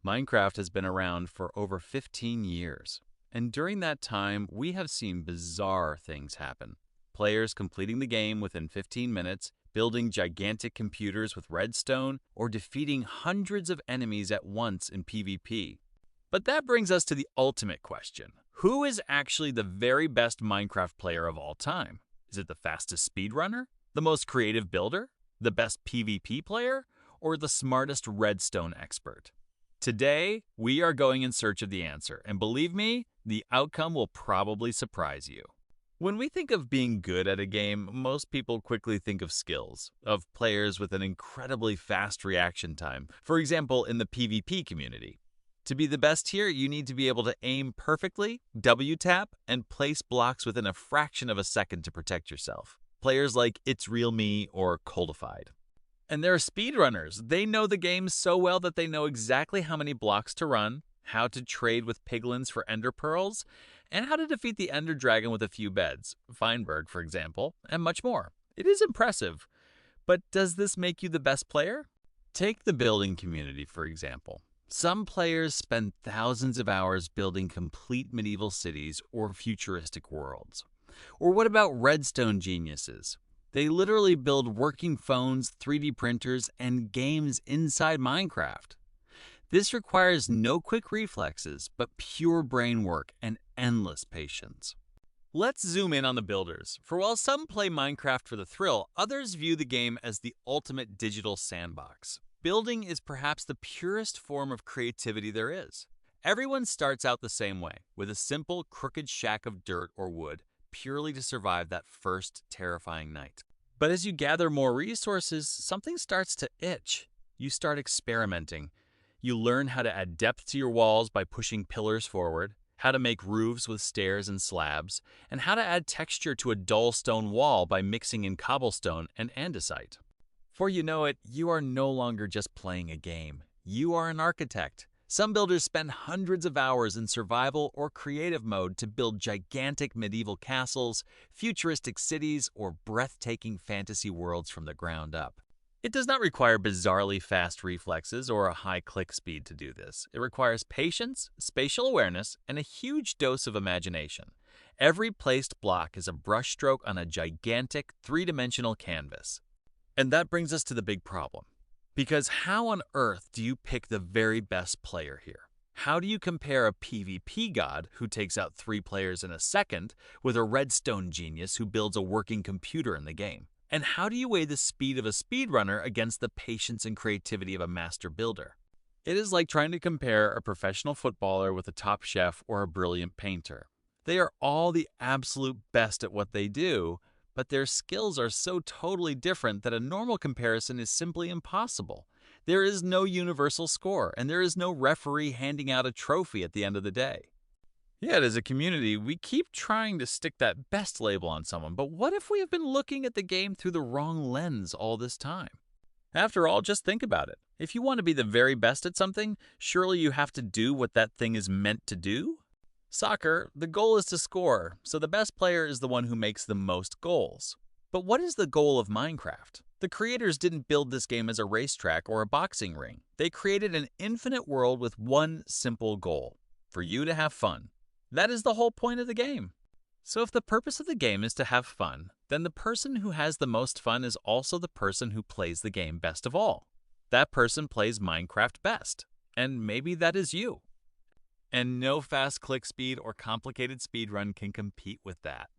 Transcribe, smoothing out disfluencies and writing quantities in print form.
Minecraft has been around for over 15 years, and during that time, we have seen bizarre things happen. Players completing the game within 15 minutes, building gigantic computers with redstone, or defeating hundreds of enemies at once in PvP. But that brings us to the ultimate question. Who is actually the very best Minecraft player of all time? Is it the fastest speedrunner? The most creative builder? The best PvP player? Or the smartest redstone expert? Today, we are going in search of the answer, and believe me, the outcome will probably surprise you. When we think of being good at a game, most people quickly think of skills, of players with an incredibly fast reaction time, for example, in the PvP community. To be the best here, you need to be able to aim perfectly, W-tap, and place blocks within a fraction of a second to protect yourself. Players like It's Real Me or Coldified. And there are speedrunners. They know the game so well that they know exactly how many blocks to run, how to trade with piglins for ender pearls, and how to defeat the ender dragon with a few beds, Feinberg for example, and much more. It is impressive. But does this make you the best player? Take the building community for example. Some players spend thousands of hours building complete medieval cities or futuristic worlds. Or what about redstone geniuses? They literally build working phones, 3D printers, and games inside Minecraft. This requires no quick reflexes, but pure brain work and endless patience. Let's zoom in on the builders, for while some play Minecraft for the thrill, others view the game as the ultimate digital sandbox. Building is perhaps the purest form of creativity there is. Everyone starts out the same way, with a simple, crooked shack of dirt or wood, purely to survive that first terrifying night. But as you gather more resources, something starts to itch. You start experimenting. You learn how to add depth to your walls by pushing pillars forward, how to make roofs with stairs and slabs, and how to add texture to a dull stone wall by mixing in cobblestone and andesite. Before you know it, you are no longer just playing a game. You are an architect. Some builders spend hundreds of hours in survival or creative mode to build gigantic medieval castles, futuristic cities, or breathtaking fantasy worlds from the ground up. It does not require bizarrely fast reflexes or a high click speed to do this. It requires patience, spatial awareness, and a huge dose of imagination. Every placed block is a brushstroke on a gigantic, three-dimensional canvas. And that brings us to the big problem. Because how on earth do you pick the very best player here? How do you compare a PvP god who takes out 3 players in a second with a redstone genius who builds a working computer in the game? And how do you weigh the speed of a speedrunner against the patience and creativity of a master builder? It is like trying to compare a professional footballer with a top chef or a brilliant painter. They are all the absolute best at what they do, but their skills are so totally different that a normal comparison is simply impossible. There is no universal score, and there is no referee handing out a trophy at the end of the day. Yet, as a community, we keep trying to stick that best label on someone, but what if we have been looking at the game through the wrong lens all this time? After all, just think about it. If you want to be the very best at something, surely you have to do what that thing is meant to do? Soccer, the goal is to score, so the best player is the one who makes the most goals. But what is the goal of Minecraft? The creators didn't build this game as a racetrack or a boxing ring. They created an infinite world with one simple goal: for you to have fun. That is the whole point of the game. So if the purpose of the game is to have fun, then the person who has the most fun is also the person who plays the game best of all. That person plays Minecraft best, and maybe that is you. And no fast click speed or complicated speedrun can compete with that.